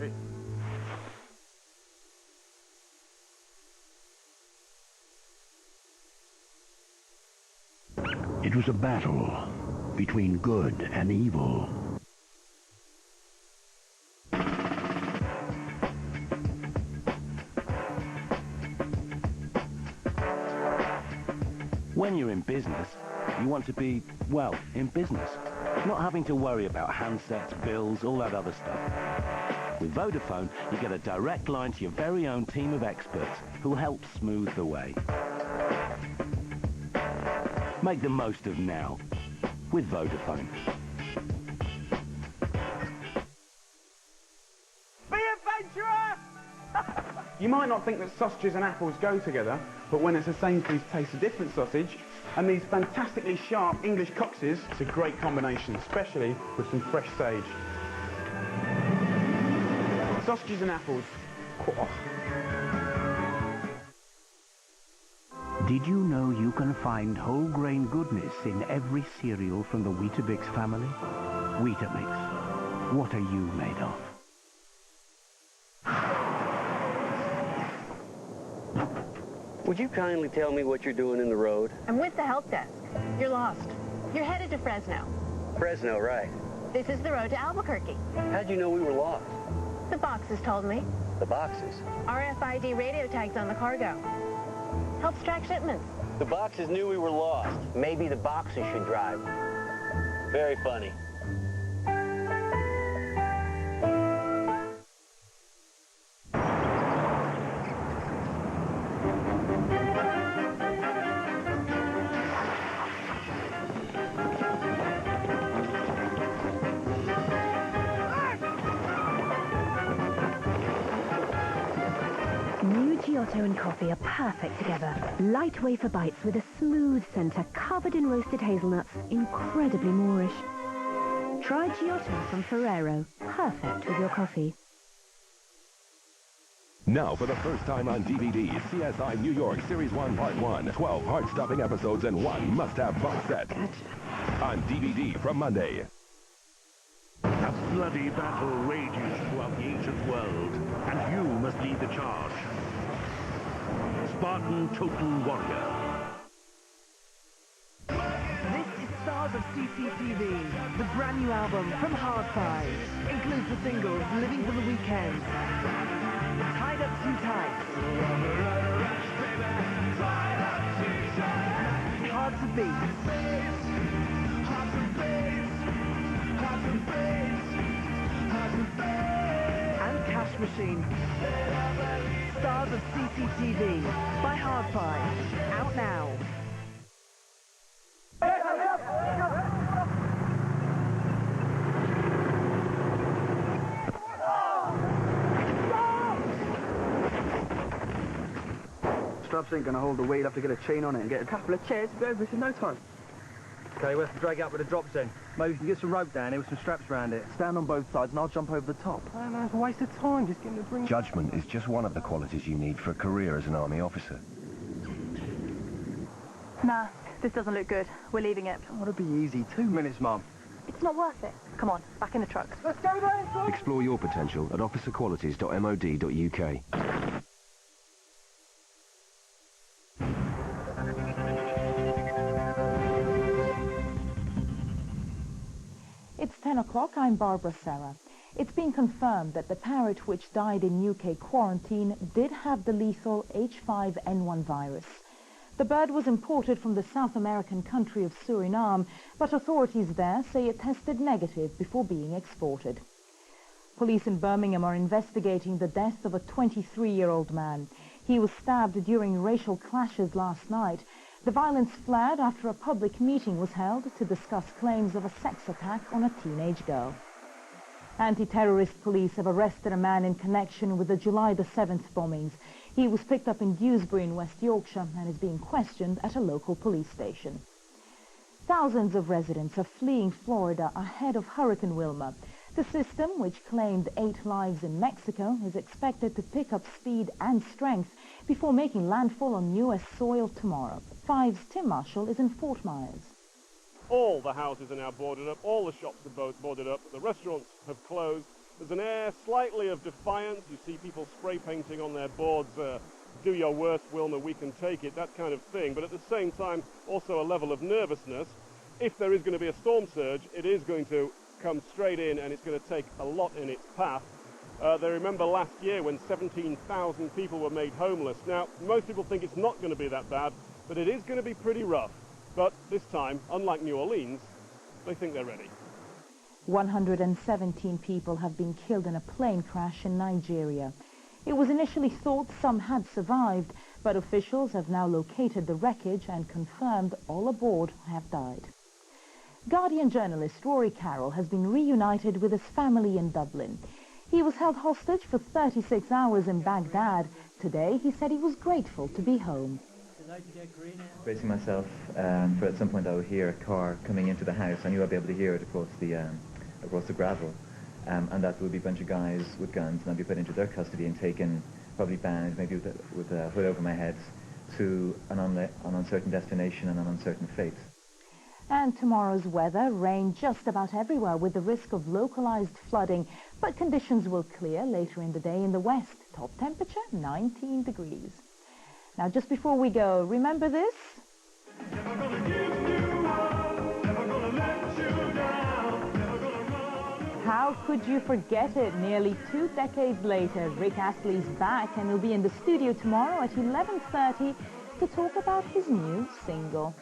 coffee. It was a battle between good and evil. When you're in business, you want to be, well, in business. Not having to worry about handsets, bills, all that other stuff. With Vodafone, you get a direct line to your very own team of experts who help smooth the way. Make the most of now with Vodafone. Be adventurous! You might not think that sausages and apples go together, but when it's a Sainsbury's Taste of Different sausage and these fantastically sharp English coxes, it's a great combination, especially with some fresh sage. Sausages and apples. Oh. Did you know you can find whole grain goodness in every cereal from the Weetabix family? Weetabix. What are you made of? Would you kindly tell me what you're doing in the road? I'm with the help desk. You're lost. You're headed to Fresno. Fresno, right. This is the road to Albuquerque. How'd you know we were lost? The boxes told me. The boxes? RFID radio tags on the cargo. Helps track shipments. The boxes knew we were lost. Maybe the boxes should drive. Very funny. Giotto and coffee are perfect together. Light wafer bites with a smooth centre covered in roasted hazelnuts. Incredibly Moorish. Try Giotto from Ferrero. Perfect with your coffee. Now, for the first time on DVD, CSI New York Series 1 Part 1. 12 heart-stopping episodes and one must-have box set. Gotcha. On DVD from Monday. A bloody battle rages throughout the ancient world, and you must lead the charge. Spartan Total Warrior. This is Stars of CCTV, the brand new album from Hard Five. Includes the singles Living for the Weekend, Tied Up Too Tight, Hard to Beat, and Cash Machine. Stars of CCTV by Hard Five. Out now. Straps ain't gonna hold the weight. You'll have to get a chain on it and get a couple of chairs to go over this in no time. Okay, we'll have to drag it up with the drops then. Maybe we can get some rope down here with some straps around it. Stand on both sides and I'll jump over the top. I don't know, it's a waste of time. Just get him to bring... Judgment is just one of the qualities you need for a career as an army officer. Nah, this doesn't look good. We're leaving it. Oh, it'll be easy. 2 minutes, Mum. It's not worth it. Come on, back in the truck. Let's go then! Explore your potential at officerqualities.mod.uk. It's 10 o'clock. I'm Barbara Sarah. It's been confirmed that the parrot which died in UK quarantine did have the lethal H5N1 virus. The bird was imported from the South American country of Suriname, but authorities there say it tested negative before being exported. Police in Birmingham are investigating the death of a 23-year-old man. He was stabbed during racial clashes last night. The violence flared after a public meeting was held to discuss claims of a sex attack on a teenage girl. Anti-terrorist police have arrested a man in connection with the July the 7th bombings. He was picked up in Dewsbury in West Yorkshire and is being questioned at a local police station. Thousands of residents are fleeing Florida ahead of Hurricane Wilma. The system, which claimed 8 lives in Mexico, is expected to pick up speed and strength before making landfall on U.S. soil tomorrow. 5's Tim Marshall is in Fort Myers. All the houses are now boarded up, all the shops are boarded up, the restaurants have closed, There's an air slightly of defiance. You see people spray painting on their boards, do your worst, Wilma, we can take it, that kind of thing. But at the same time, also a level of nervousness. If there is going to be a storm surge, it is going to come straight in, and it's going to take a lot in its path. They remember last year when 17,000 people were made homeless. Now, most people think it's not going to be that bad, but it is going to be pretty rough. But this time, unlike New Orleans, they think they're ready. 117 people have been killed in a plane crash in Nigeria. It was initially thought some had survived, but officials have now located the wreckage and confirmed all aboard have died. Guardian journalist Rory Carroll has been reunited with his family in Dublin. He was held hostage for 36 hours in Baghdad. Today, he said he was grateful to be home. Bracing myself for at some point I would hear a car coming into the house. I knew I'd be able to hear it across the gravel, and that would be a bunch of guys with guns, and I'd be put into their custody and taken, probably bound, maybe with a hood over my head, to an uncertain destination and an uncertain fate. And tomorrow's weather, rain just about everywhere with the risk of localized flooding, but conditions will clear later in the day in the west. Top temperature 19 degrees. Now, just before we go, remember this? How could you forget it? Nearly 2 decades later, Rick Astley's back, and he'll be in the studio tomorrow at 11:30 to talk about his new single.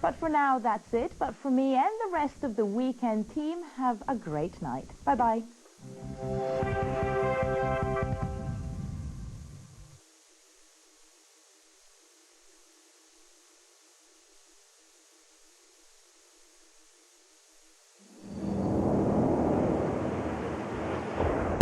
But for now, that's it. But for me and the rest of the weekend team, have a great night. Bye-bye.